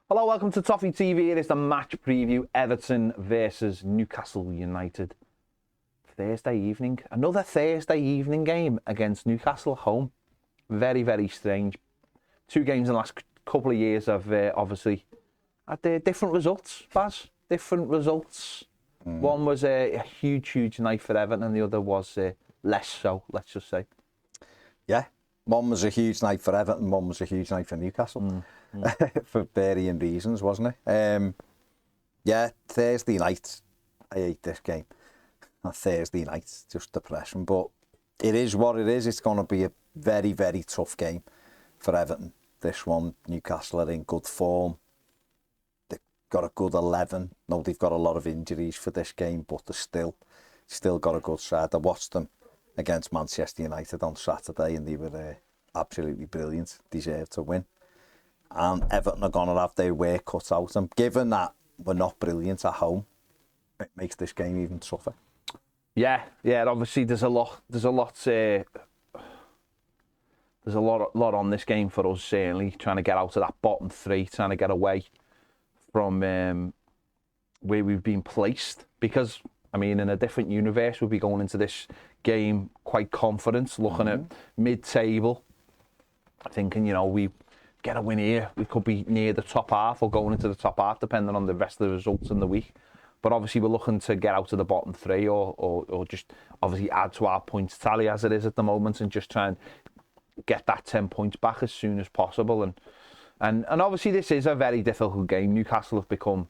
Hello, welcome to Toffee TV. It is the match preview, Everton versus Newcastle United. Thursday evening. Another Thursday evening game against Newcastle at home. Very, very strange. Two games in the last couple of years have obviously had different results, Baz. Different results. One was a huge night for Everton and the other was less so, let's just say. Yeah, one was a huge night for Everton, one was a huge night for Newcastle. For varying reasons, wasn't it? Yeah, Thursday night, I hate this game. On Thursday night, just depression, but it is what it is. It's going to be a very, very tough game for Everton. This one, Newcastle are in good form. They've got a good 11. No, they've got a lot of injuries for this game, but they're still got a good side. I watched them against Manchester United on Saturday and they were absolutely brilliant. Deserved to win. And Everton are going to have their work cut out. And given that we're not brilliant at home, it makes this game even tougher. Yeah. Obviously, there's a lot on this game for us. Certainly, trying to get out of that bottom three, trying to get away from where we've been placed. Because I mean, in a different universe, we'll be going into this game quite confident, looking at mid-table, thinking, we get a win here, we could be near the top half or going into the top half, depending on the rest of the results in the week. But obviously, we're looking to get out of the bottom three or just obviously add to our points tally as it is at the moment and just try and get that 10 points back as soon as possible. And obviously, this is a very difficult game. Newcastle have become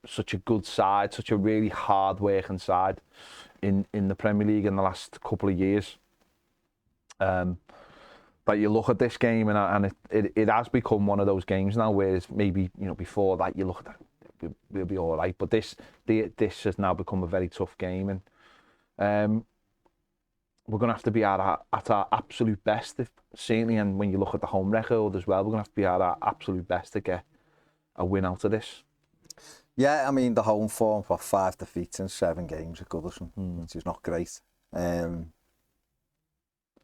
such a good side, such a really hard-working side in the Premier League in the last couple of years. But you look at this game and it has become one of those games now, whereas maybe before that you look at that, we'll be all right. But this has now become a very tough game, and we're going to have to be at our absolute best, certainly. And when you look at the home record as well, we're going to have to be at our absolute best to get a win out of this. Yeah, I mean, the home form for 5 defeats in 7 games at Goodison, which is not great.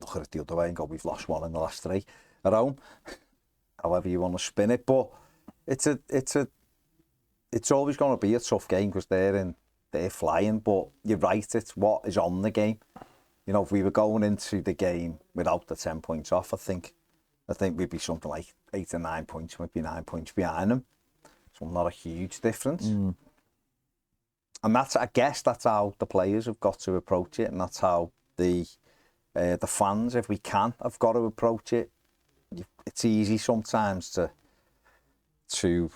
Look at it the other way and go, we've lost 1 in the last 3 at home. However you want to spin it, but it's always going to be a tough game because they're flying. But you're right, it's what is on the game. If we were going into the game without the 10 points off, I think we'd be something like 8 or 9 points, maybe 9 points behind them. So not a huge difference. And I guess that's how the players have got to approach it, and that's how the fans, if we can, have got to approach it. It's easy sometimes to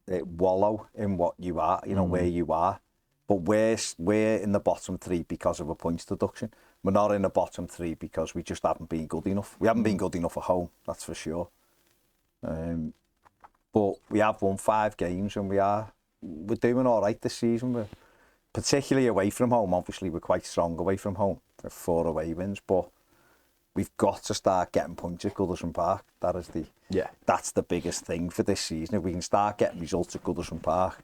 wallow in what you are, where you are. But we're in the bottom 3 because of a points deduction. We're not in the bottom 3 because we just haven't been good enough. We haven't been good enough at home, that's for sure. But we have won 5 games and we're doing all right this season. We're particularly away from home. Obviously, we're quite strong away from home. 4 away wins, but we've got to start getting points at Goodison Park. That's the biggest thing for this season. If we can start getting results at Goodison Park,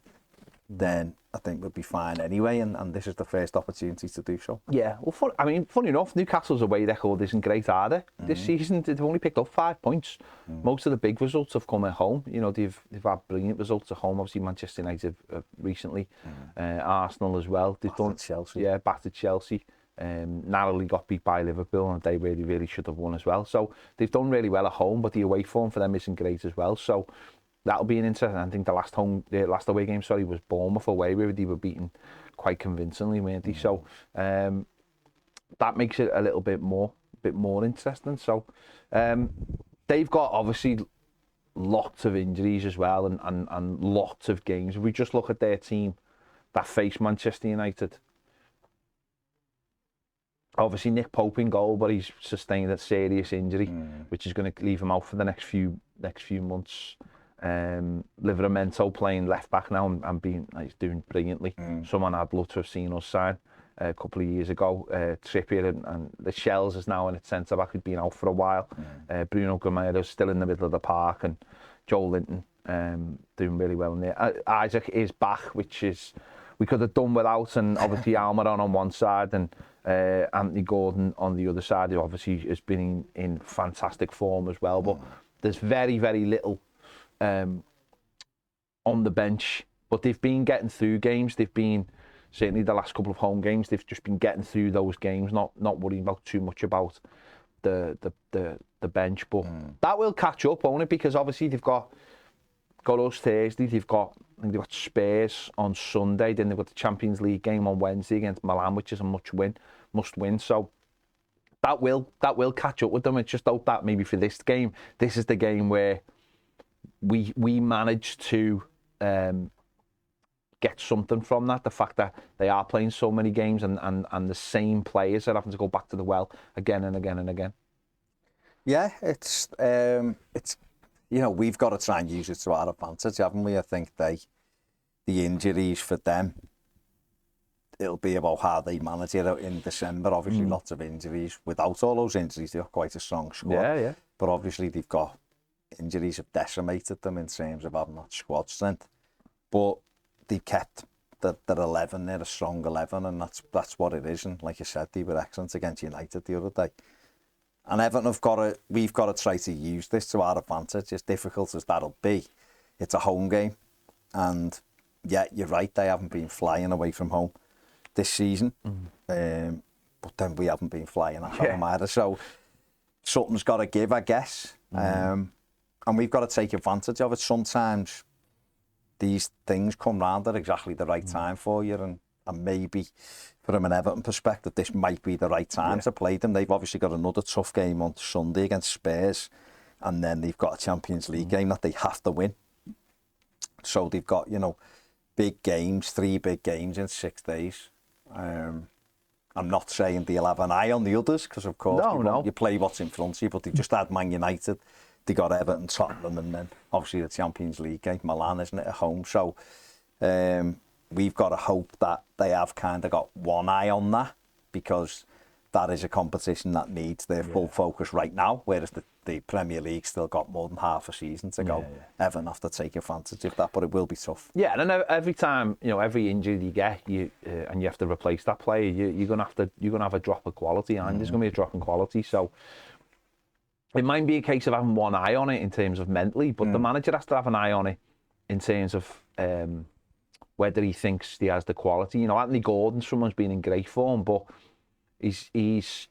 then I think we'll be fine anyway, and this is the first opportunity to do so. Yeah, well, funny enough, Newcastle's away record isn't great either. This season, they've only picked up 5 points. Most of the big results have come at home. They've had brilliant results at home. Obviously, Manchester United recently, Arsenal as well. They've done Chelsea. Yeah, battered Chelsea. Narrowly got beat by Liverpool, and they really should have won as well. So they've done really well at home, but the away form for them isn't great as well. So that'll be an interesting. I think the last away game, was Bournemouth away, where they were beaten quite convincingly, weren't they? So that makes it a little bit more interesting. So they've got obviously lots of injuries as well, and lots of games. If we just look at their team that face Manchester United. Obviously, Nick Pope in goal, but he's sustained a serious injury, which is going to leave him out for the next few months. Livramento playing left back now and he's doing brilliantly. Someone I'd love to have seen us sign a couple of years ago. Trippier and the Shells is now in at centre back, who'd been out for a while. Bruno Guimaraes still in the middle of the park, and Joe Linton doing really well in there. Isaac is back, which is we could have done without, and obviously Almiron on one side and Anthony Gordon on the other side, who obviously has been in fantastic form as well. But there's very, very little on the bench, but they've been getting through games. They've been, certainly the last couple of home games, they've just been getting through those games, not worrying about too much about the bench. But that will catch up, won't it? Because obviously they've got us Thursday. I think they've got Spurs on Sunday. Then they've got the Champions League game on Wednesday against Milan, which is a must win. So that will catch up with them. It's just hope that maybe for this game, this is the game where we manage to get something from that. The fact that they are playing so many games and the same players are having to go back to the well again and again and again. Yeah, it's we've got to try and use it to our advantage, haven't we? I think the injuries for them, it'll be about how they manage it in December. Obviously, lots of injuries. Without all those injuries, they've got quite a strong squad. Yeah. But obviously, they've got injuries have decimated them in terms of having that squad strength. But they've kept their 11, they're a strong 11, and that's what it is. And like you said, they were excellent against United the other day. And Everton we've got to try to use this to our advantage, as difficult as that'll be. It's a home game. And yeah, you're right, they haven't been flying away from home this season. But then we haven't been flying at home either. So something's got to give, I guess. And we've got to take advantage of it. Sometimes these things come round at exactly the right time for you, and maybe from an Everton perspective, this might be the right time to play them. They've obviously got another tough game on Sunday against Spurs, and then they've got a Champions League game that they have to win. So they've got, big games, 3 big games in 6 days. I'm not saying they'll have an eye on the others, because of course you play what's in front of you, but they just had Man United, they got Everton, Tottenham, and then obviously the Champions League game, Milan, isn't it, at home? So we've got to hope that they have kind of got one eye on that, because that is a competition that needs their full focus right now, whereas the Premier League still got more than half a season to go. Everton have to take advantage of that, but it will be tough. Yeah, and every time, every injury you get, and you have to replace that player, you're gonna have a drop of quality, and there's gonna be a drop in quality. So it might be a case of having one eye on it in terms of mentally, but the manager has to have an eye on it in terms of whether he thinks he has the quality. Anthony Gordon, someone's been in great form, but he's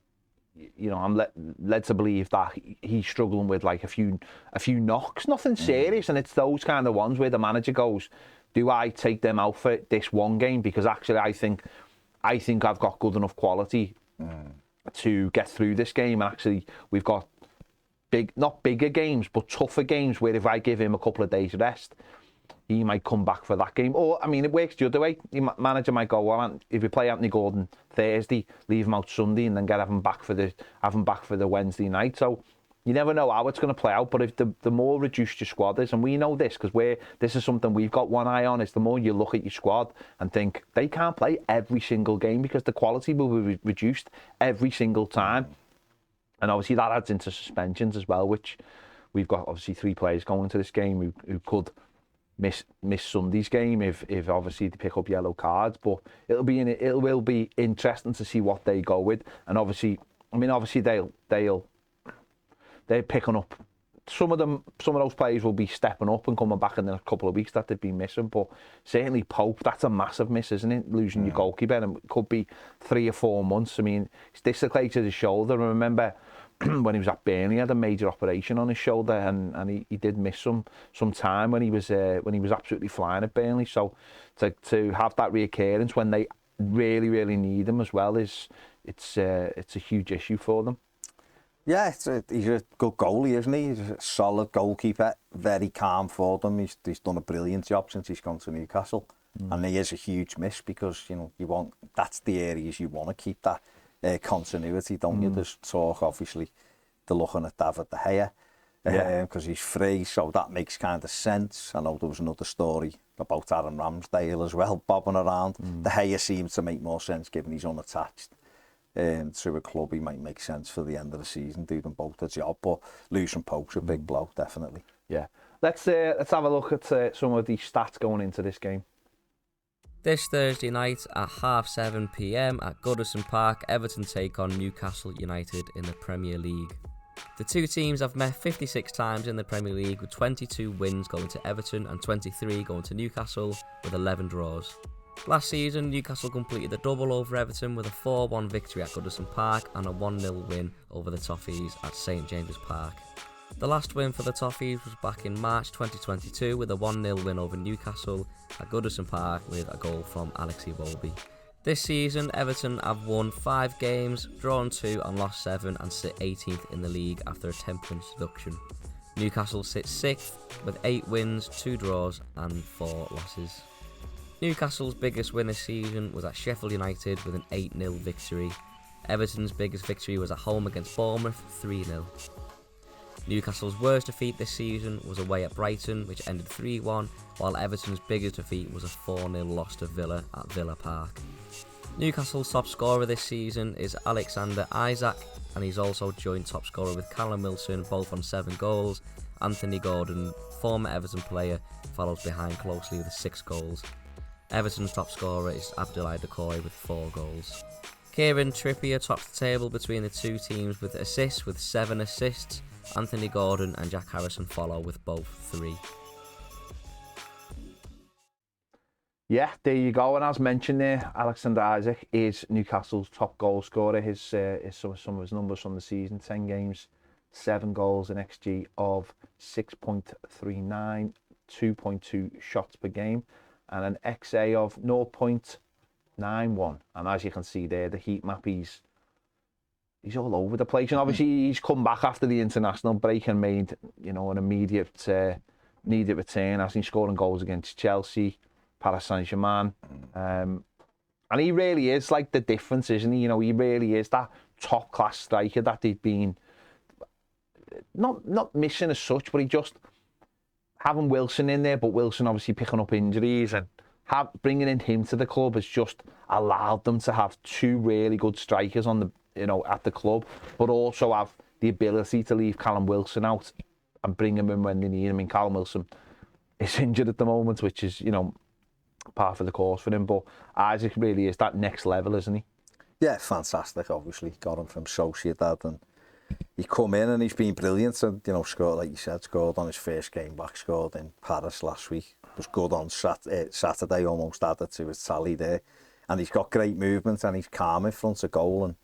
I'm led to believe that he's struggling with like a few knocks, nothing serious, and it's those kind of ones where the manager goes, do I take them out for this one game? Because actually I think I've got good enough quality to get through this game, and actually we've got not bigger games, but tougher games where if I give him a couple of days rest, he might come back for that game. Or, it works the other way. The manager might go, well, if we play Anthony Gordon Thursday, leave him out Sunday, and then have him back for the Wednesday night. So you never know how it's going to play out. But if the more reduced your squad is, and we know this because this is something we've got one eye on, is the more you look at your squad and think they can't play every single game because the quality will be reduced every single time. And obviously that adds into suspensions as well, which we've got obviously 3 players going into this game who could miss Sunday's game if obviously they pick up yellow cards. But it will be interesting to see what they go with. And obviously they're picking up some of those players will be stepping up and coming back in a couple of weeks that they've been missing. But certainly Pope, that's a massive miss, isn't it? Losing your goalkeeper, and it could be 3 or 4 months. He's dislocated his shoulder. I remember when he was at Burnley, he had a major operation on his shoulder, and he did miss some time when he was absolutely flying at Burnley. So to have that reoccurrence when they really, really need him as well it's a huge issue for them. Yeah, he's a good goalie, isn't he? He's a solid goalkeeper, very calm for them. He's done a brilliant job since he's gone to Newcastle, and he is a huge miss because that's the areas you want to keep that continuity, don't you? There's talk, obviously, they're looking at David De Gea because he's free, so that makes kind of sense. I know there was another story about Aaron Ramsdale as well, bobbing around. De Gea seems to make more sense given he's unattached. To a club, he might make sense for the end of the season, do them both a job, but losing Pope's a big blow, definitely. Yeah. Let's have a look at some of the stats going into this game. This Thursday night at 7:30 p.m. at Goodison Park, Everton take on Newcastle United in the Premier League. The two teams have met 56 times in the Premier League, with 22 wins going to Everton and 23 going to Newcastle, with 11 draws. Last season, Newcastle completed the double over Everton with a 4-1 victory at Goodison Park and a 1-0 win over the Toffees at St James's Park. The last win for the Toffees was back in March 2022 with a 1-0 win over Newcastle at Goodison Park with a goal from Alex Iwobi. This season, Everton have won 5 games, drawn 2 and lost 7, and sit 18th in the league after a 10-point deduction. Newcastle sits 6th with 8 wins, 2 draws and 4 losses. Newcastle's biggest win this season was at Sheffield United with an 8-0 victory. Everton's biggest victory was at home against Bournemouth, 3-0. Newcastle's worst defeat this season was away at Brighton, which ended 3-1, while Everton's biggest defeat was a 4-0 loss to Villa at Villa Park. Newcastle's top scorer this season is Alexander Isak, and he's also joint top scorer with Callum Wilson, both on 7 goals. Anthony Gordon, former Everton player, follows behind closely with 6 goals. Everton's top scorer is Abdoulaye Doucouré with 4 goals. Kieran Trippier tops the table between the two teams with assists, with 7 assists. Anthony Gordon and Jack Harrison follow with both 3. Yeah, there you go. And as mentioned there, Alexander Isak is Newcastle's top goal scorer. Some of his numbers from the season: 10 games, 7 goals, an XG of 6.39, 2.2 shots per game, and an XA of 0.91. And as you can see there, the heat map, he's all over the place. And obviously he's come back after the international break and made, an immediate return, as he's scoring goals against Chelsea, Paris Saint-Germain. And he really is like the difference, isn't he? He really is that top class striker that they've been not missing as such, but he just having Wilson in there, but Wilson obviously picking up injuries, and bringing in him to the club has just allowed them to have 2 really good strikers on the at the club, but also have the ability to leave Callum Wilson out and bring him in when they need him. I mean, Callum Wilson is injured at the moment, which is, par for the course for him, but Isaac really is that next level, isn't he? Yeah, fantastic. Obviously got him from Sociedad, and he come in and he's been brilliant, and scored, like you said, scored on his first game back, scored in Paris last week, was good on Saturday, almost added to his tally there, and he's got great movement and he's calm in front of goal. And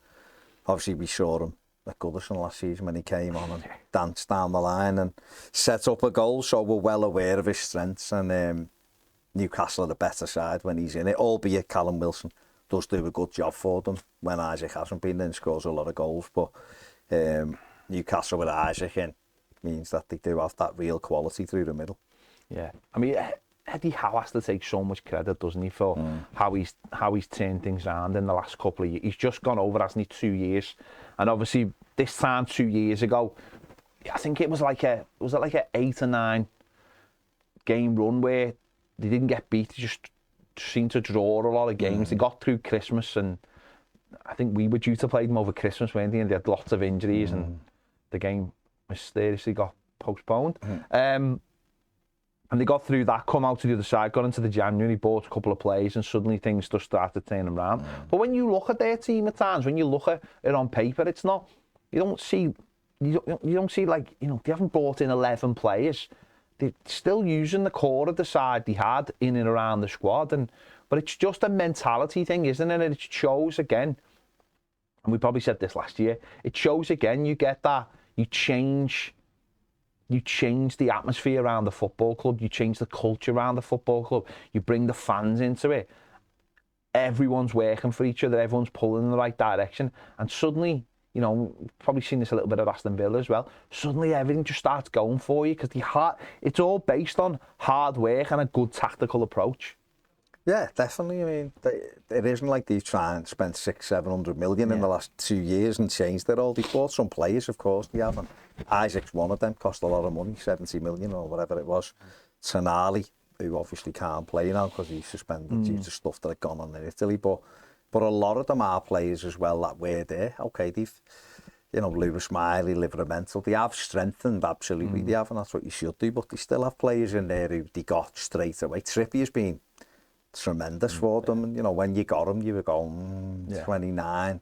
obviously we saw him at Goodison last season when he came on and danced down the line and set up a goal, so we're well aware of his strengths. And Newcastle are the better side when he's in it, albeit Callum Wilson does do a good job for them when Isaac hasn't been in, scores a lot of goals. But Newcastle with Isaac in means that they do have that real quality through the middle. Yeah, I mean, Eddie Howe has to take so much credit, doesn't he, for how he's turned things around in the last couple of years. He's just gone over, hasn't he, 2 years, and obviously this time 2 years ago, I think it was like a 8 or 9 game run where they didn't get beat. They just seemed to draw a lot of games. They got through Christmas, and I think we were due to play them over Christmas, weren't they? And they had lots of injuries, and the game mysteriously got postponed. And they got through that, come out to the other side, got into the January, bought a couple of players, and suddenly things just started turning around. But when you look at their team at times, when you look at it on paper, it's not, you don't see like, they haven't brought in 11 players. They're still using the core of the side they had in and around the squad. But it's just a mentality thing, isn't it? And it shows again, and we probably said this last year, it shows again, you get that, you change the atmosphere around the football club, you change the culture around the football club, you bring the fans into it, everyone's working for each other, everyone's pulling in the right direction, and suddenly, probably seen this a little bit at Aston Villa as well, suddenly everything just starts going for you, because it's all based on hard work and a good tactical approach. Yeah, definitely. I mean, it isn't like they've tried and spent 600-700 million in the last 2 years and changed it all. They bought some players, of course, they haven't. Isaac's one of them, cost a lot of money, 70 million or whatever it was. Tonali, who obviously can't play now because he's suspended due to stuff that had gone on in Italy, but a lot of them are players as well that were there. Okay, they've, Lewis Miley, Livramento, they have strengthened, absolutely they have, and that's what you should do, but they still have players in there who they got straight away. Trippier's been tremendous for them, and when you got him, you were going 29.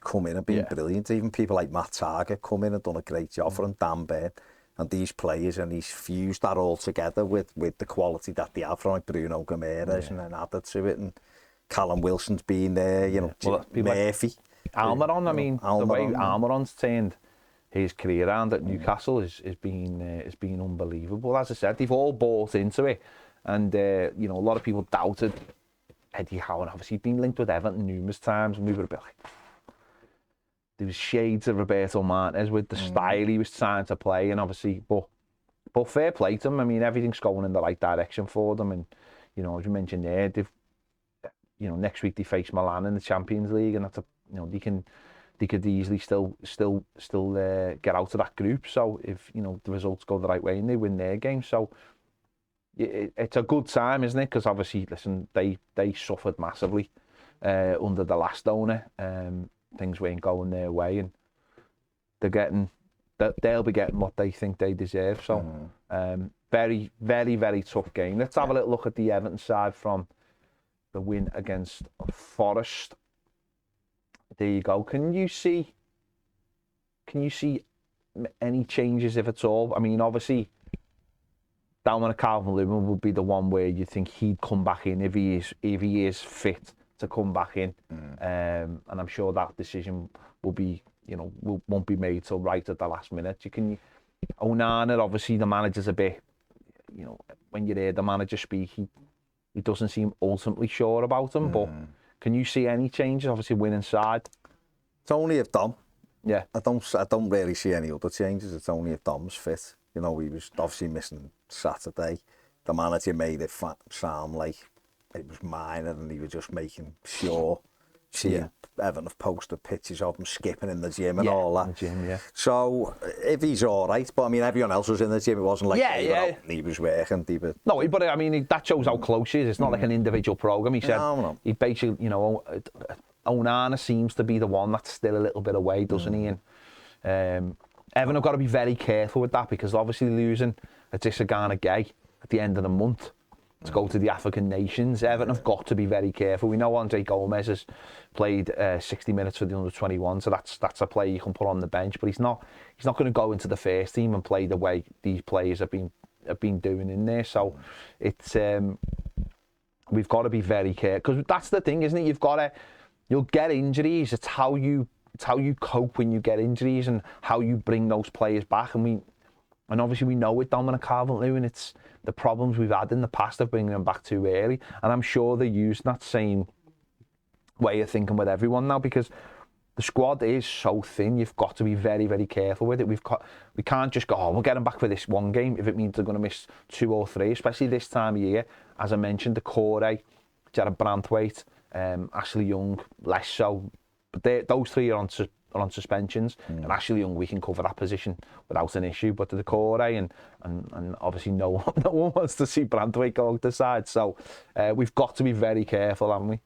come in and been brilliant. Even people like Matt Target come in and done a great job for him, Dan Burn, and these players, and he's fused that all together with the quality that they have from like Bruno Gomes and then added to it, and Callum Wilson's been there, you know, Murphy. Almiron, I mean, the way Almiron's turned his career around at Newcastle has been unbelievable. As I said, they've all bought into it, and you know, a lot of people doubted Eddie Howe, and obviously he'd been linked with Everton numerous times, and we were a bit like, there was shades of Roberto Martinez with the style he was trying to play, and obviously, but fair play to them. I mean, everything's going in the right direction for them, and you know, as you mentioned there, they've, you know, next week they face Milan in the Champions League, and that's a, you know, they could easily still get out of that group. So if, you know, the results go the right way and they win their game, so it's a good time, isn't it? Because obviously, listen, they suffered massively under the last owner. Things weren't going their way, and they'll be getting what they think they deserve. So very, very, very tough game. Let's have a little look at the Everton side from the win against Forest. There you go. Can you see any changes, if at all? I mean, obviously, Dominic Calvert-Lewin would be the one where you think he'd come back in if he is fit to come back in, and I'm sure that decision will be, you know, won't be made till right at the last minute. Onana, obviously the manager's a bit, you know, when you hear the manager speak, he doesn't seem ultimately sure about him. But can you see any changes? Obviously, winning side. It's only if Dom. Yeah. I don't really see any other changes. It's only if Dom's fit. You know, he was obviously missing Saturday. The manager made it sound like it was minor, and he was just making sure. Everton have posted pictures of him skipping in the gym and all that. In the gym, So if he's all right, but I mean, everyone else was in the gym. It wasn't like he was working. No, but I mean, that shows how close he is. It's not like an individual program. He said he basically, you know, Onana seems to be the one that's still a little bit away, doesn't he? And Everton have got to be very careful with that, because obviously losing a Adesanya Gay at the end of the month to go to the African nations, Everton have got to be very careful. We know Andre Gomez has played 60 minutes for the under-21, so that's a player you can put on the bench, but he's not going to go into the first team and play the way these players have been doing in there. So it's we've got to be very careful, because that's the thing, isn't it? You'll get injuries. It's how you cope when you get injuries and how you bring those players back. And obviously we know with Dominic Calvert-Lewin, it's the problems we've had in the past of bringing them back too early. And I'm sure they're using that same way of thinking with everyone now, because the squad is so thin. You've got to be very, very careful with it. We can't just go, we'll get them back for this one game if it means they're going to miss 2 or 3, especially this time of year. As I mentioned, the Corey, Jared Branthwaite, Ashley Young, less so. But those 3 are on suspensions, and Ashley Young, we can cover that position without an issue. But the Decore and obviously no one wants to see Branthwaite go out the side. So we've got to be very careful, haven't we?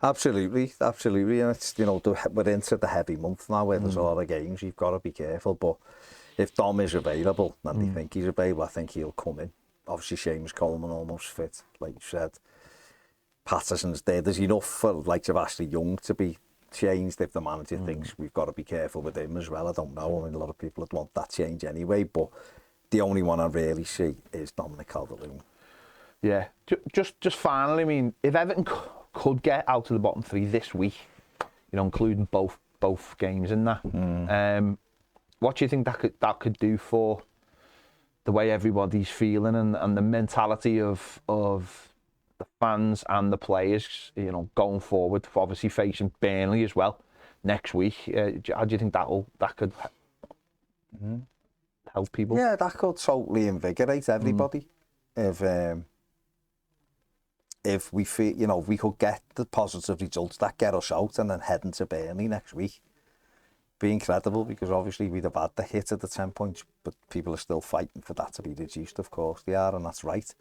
Absolutely. And it's, you know, we're into the heavy month now where there's a lot of games. You've got to be careful. But if Dom is available, and they think he's available, I think he'll come in. Obviously, Seamus Coleman almost fit, like you said. Patterson's there. There's enough for likes of Ashley Young to be changed if the manager thinks we've got to be careful with him as well. I don't know. I mean, a lot of people would want that change anyway, but the only one I really see is Dominic Calvert-Lewin. Yeah. Just finally, I mean, if Everton could get out of the bottom 3 this week, you know, including both games in that, what do you think that could do for the way everybody's feeling and the mentality of the fans and the players, you know, going forward, for obviously facing Burnley as well next week? How do you think that could help people? Yeah, that could totally invigorate everybody. If we feel, you know, we could get the positive results that get us out and then head into Burnley next week, be incredible, because obviously we'd have had the hit of the 10 points, but people are still fighting for that to be reduced. Of course they are, and that's right.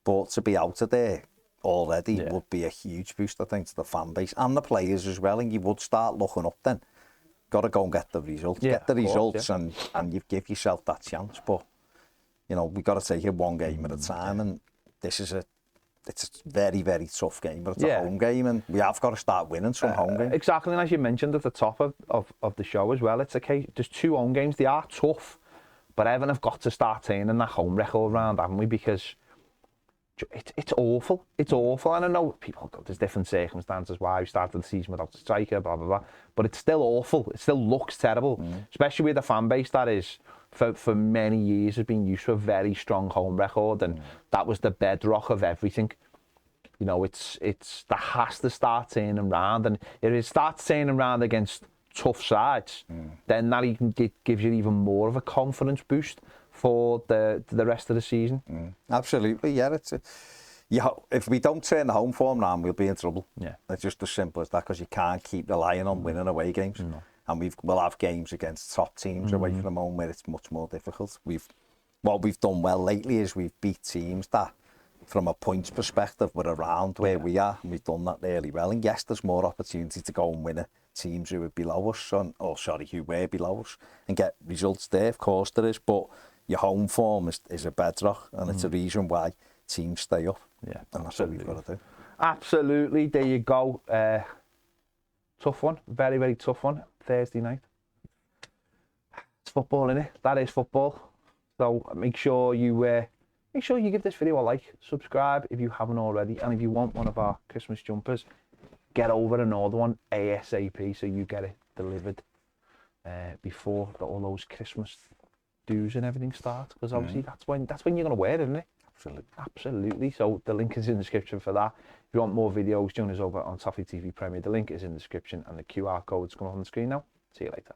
But to be out of there already would be a huge boost, I think, to the fan base and the players as well. And you would start looking up then. Got to go and get the results. Get the results, and you give yourself that chance. But, you know, we've got to take it one game at a time. And this is it's a very, very tough game, but it's Yeah. a home game, and we have got to start winning some home games. Exactly, and as you mentioned at the top of the show as well, it's a case, there's 2 home games, they are tough, but Everton have got to start turning that home record round, haven't we? Because it's awful, and I know people, there's different circumstances why we started the season without a striker, blah, blah, blah, but it's still awful, it still looks terrible, especially with the fan base that is, for many years has been used to a very strong home record, and that was the bedrock of everything. You know, it's that has to start turning round, and if it starts turning round against tough sides, then that even gives you even more of a confidence boost for the rest of the season. Absolutely, yeah. If we don't turn the home form round, we'll be in trouble. Yeah. It's just as simple as that, because you can't keep relying on winning away games. And we'll have games against top teams away from home where it's much more difficult. What we've done well lately is we've beat teams that, from a points perspective, were around where we are, and we've done that really well. And yes, there's more opportunity to go and win at teams who are below us, who were below us, and get results there. Of course there is, but your home form is a bedrock, and it's a reason why teams stay up. Yeah, and that's what we've got to do. Absolutely, there you go. Tough one, very, very tough one. Thursday night. It's football, innit? That is football. So make sure you give this video a like, subscribe if you haven't already, and if you want one of our Christmas jumpers, get over and order one ASAP so you get it delivered before all those Christmas dues and everything start, because obviously that's when you're gonna wear it, isn't it? Absolutely. So the link is in the description for that. If you want more videos, join us over on Toffee TV Premier. The link is in the description, and the QR code's coming on the screen now. See you later.